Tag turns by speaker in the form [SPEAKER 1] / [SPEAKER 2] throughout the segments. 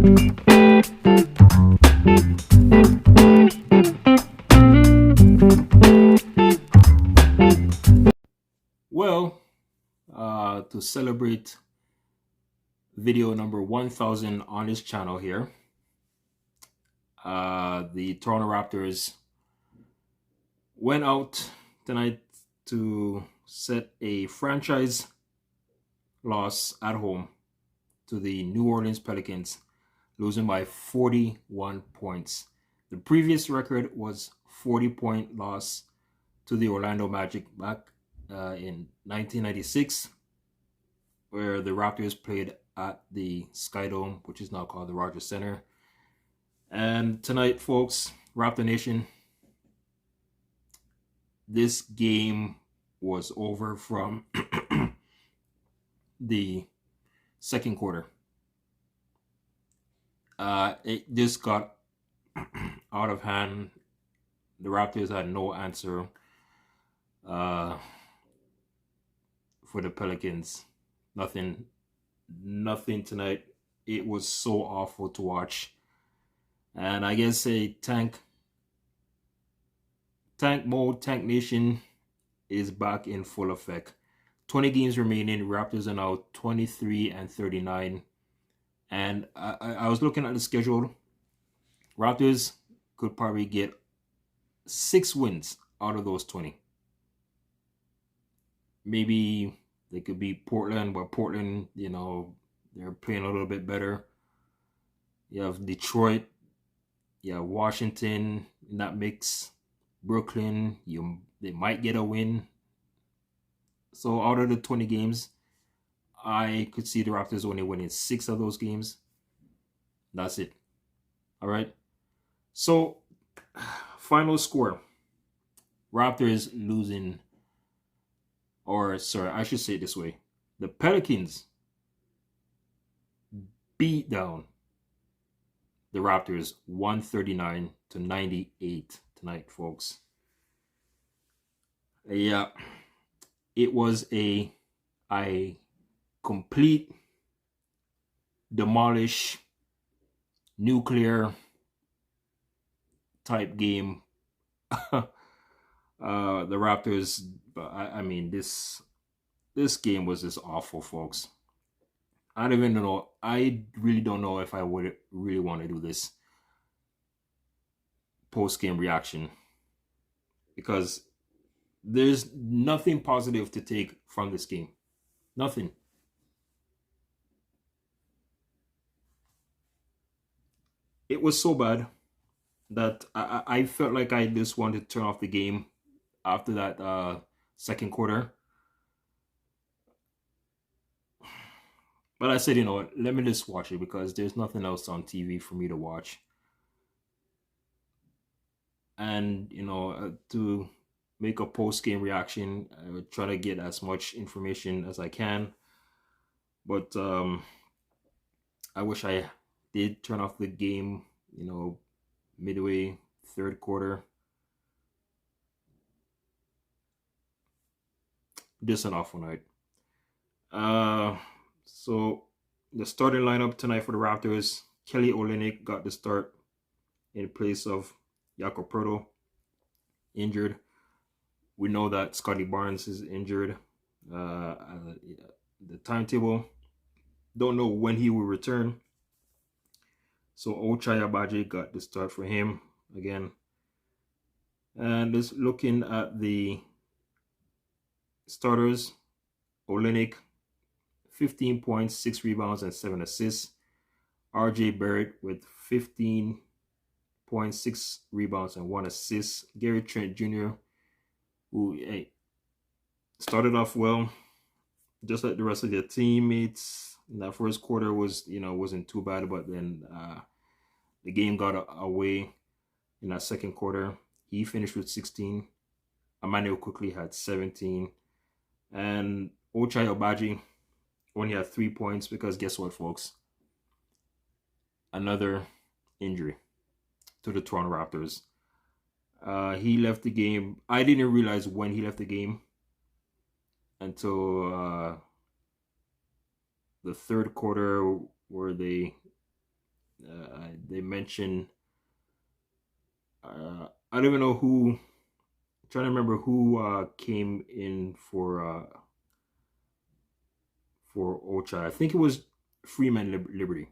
[SPEAKER 1] Well, to celebrate video number 1000 on this channel here, the Toronto Raptors went out tonight to set a franchise loss at home to the New Orleans Pelicans, losing by 41 points. The previous record was 40-point loss to the Orlando Magic back in 1996, where the Raptors played at the skydome, which is now called the Rogers Center. And tonight, folks, Raptor Nation, this game was over from the second quarter. It just got out of hand. The Raptors had no answer for the Pelicans. Nothing tonight. It was so awful to watch. And I guess a tank mode, Tank Nation is back in full effect. 20 games remaining. Raptors are now 23-39. And I was looking at the schedule. Raptors could probably get 6 wins out of those 20. Maybe they could beat Portland, but Portland, they're playing a little bit better. You have Detroit, you have Washington in that mix, Brooklyn, they might get a win. So out of the 20 games, I could see the Raptors only winning 6 of those games. That's it. All right. So, final score. Raptors losing, or sorry, I should say it this way. The Pelicans beat down the Raptors 139-98 tonight, folks. Yeah, it was a complete demolish nuclear type game. The Raptors, I mean, this game was just awful, folks. I don't even know. I really don't know if I would really want to do this post-game reaction, because there's nothing positive to take from this game. Nothing. It was so bad that I felt like I just wanted to turn off the game after that second quarter. But I said, let me just watch it because there's nothing else on TV for me to watch. And, to make a post-game reaction, I would try to get as much information as I can. But I wish I did turn off the game, midway, third quarter. Just an awful night. So the starting lineup tonight for the Raptors: Kelly Olynyk got the start in place of Jakob Poeltl, injured. We know that Scotty Barnes is injured. The timetable, don't know when he will return. So Ochai Agbaji got the start for him again. And just looking at the starters, Olynyk, 15 points, 6 rebounds, and 7 assists. RJ Barrett with 15 points, 6 rebounds, and 1 assist. Gary Trent Jr., who started off well, just like the rest of their teammates. In that first quarter wasn't too bad, but then the game got away in that second quarter. He finished with 16. Emmanuel quickly had 17. And Ochai Agbaji only had 3 points because guess what, folks? Another injury to the Toronto Raptors. He left the game. I didn't realize when he left the game until the third quarter, where they They mentioned I don't even know who. Trying to remember who came in for Ocha. I think it was Freeman Liberty,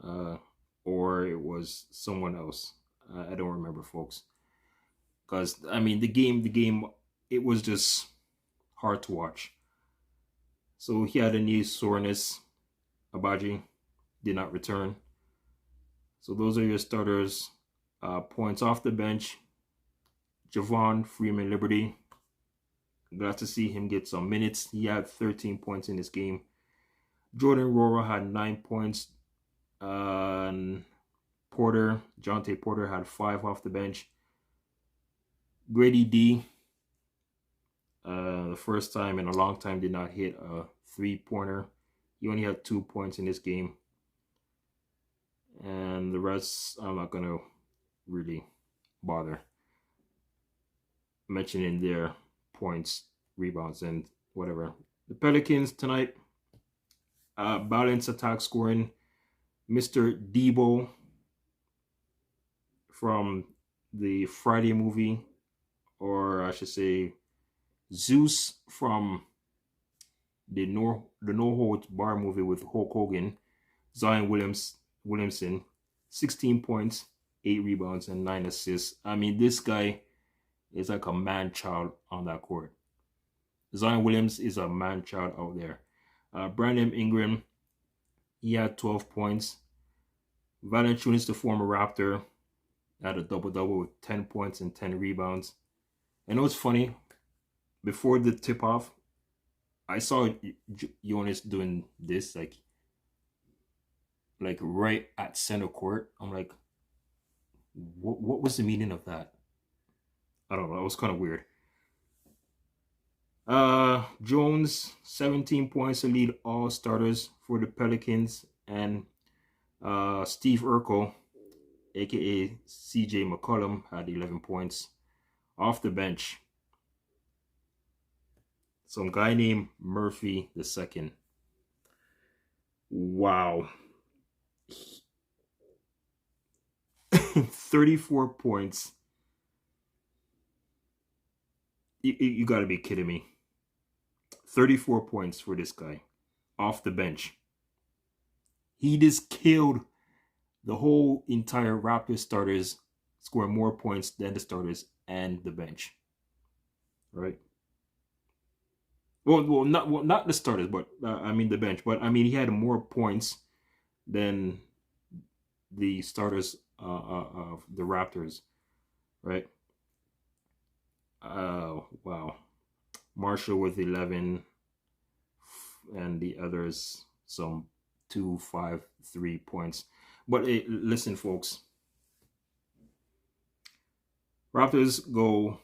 [SPEAKER 1] uh, or it was someone else. I don't remember, folks. Because I mean, the game, it was just hard to watch. So he had a knee soreness. Abaji did not return. So those are your starters. Points off the bench. Javon Freeman Liberty. Glad to see him get some minutes. He had 13 points in this game. Jordan Rora had 9 points. Porter, Jonte Porter had 5 off the bench. Grady D, the first time in a long time, did not hit a 3-pointer. He only had 2 points in this game. And the rest, I'm not going to really bother mentioning their points, rebounds, and whatever. The Pelicans tonight, balanced attack scoring. Mr. Debo from the Friday movie, or I should say Zeus from the No Holds Bar movie with Hulk Hogan. Zion Williamson, 16 points, 8 rebounds, and 9 assists. I mean, this guy is like a man-child on that court. Zion Williams is a man-child out there. Brandon Ingram, he had 12 points. Valanciunas, the former Raptor, had a double-double with 10 points and 10 rebounds. And it was funny, before the tip-off, I saw Jonas doing this, like right at center court. I'm like, what was the meaning of that? I don't know. It was kind of weird. Jones, 17 points to lead all starters for the Pelicans. And Steve Urkel, aka CJ McCollum, had 11 points off the bench. Some guy named Murphy II. Wow. 34 points. You got to be kidding me. 34 points for this guy off the bench. He just killed the whole entire Raptors starters, scoring more points than the starters and the bench. Right? Well, not the starters, but I mean the bench. But I mean, he had more points than the starters of the Raptors, right? Wow. Marshall with 11, and the others some 2, 5, 3 points. But hey, listen, folks. Raptors go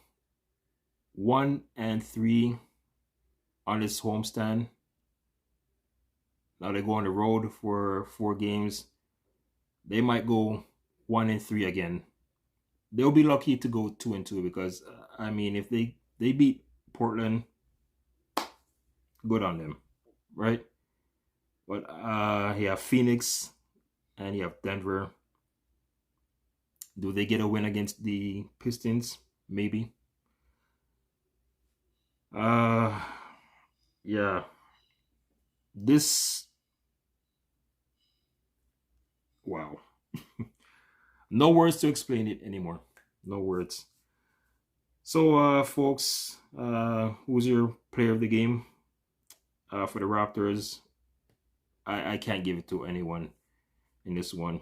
[SPEAKER 1] 1-3 on this homestand. Now they go on the road for 4 games. They might go 1-3 again. They'll be lucky to go 2-2 because I mean, if they beat Portland, good on them, right? But you have Phoenix and you have Denver. Do they get a win against the Pistons? Maybe. Yeah. This, wow. No words to explain it anymore. No words. So, folks, who's your player of the game for the Raptors? I can't give it to anyone in this one.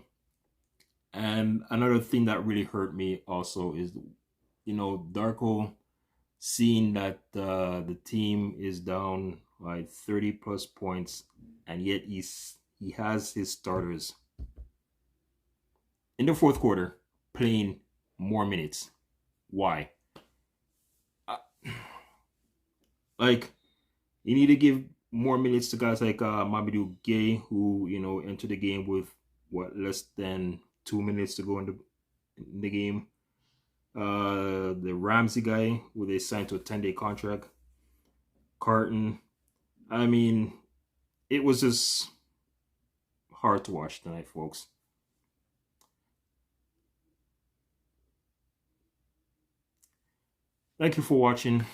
[SPEAKER 1] And another thing that really hurt me also is, Darko seeing that the team is down by 30 plus points, and yet he has his starters in the fourth quarter playing more minutes. Why? Like, you need to give more minutes to guys like Mamadou Gay, who entered the game with less than 2 minutes to go in the game. The Ramsey guy, who they signed to a 10-day contract. Carton. I mean, it was just hard to watch tonight, folks. Thank you for watching.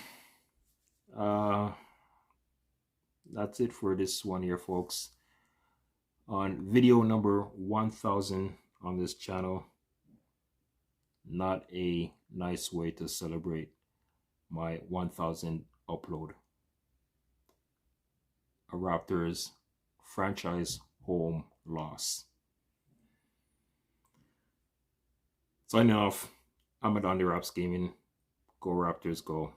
[SPEAKER 1] That's it for this one here, folks. On video number 1000 on this channel. Not a nice way to celebrate my 1000 upload. A Raptors franchise home loss. Signing off. I'm at On The Raps Gaming. Go Raptors, go.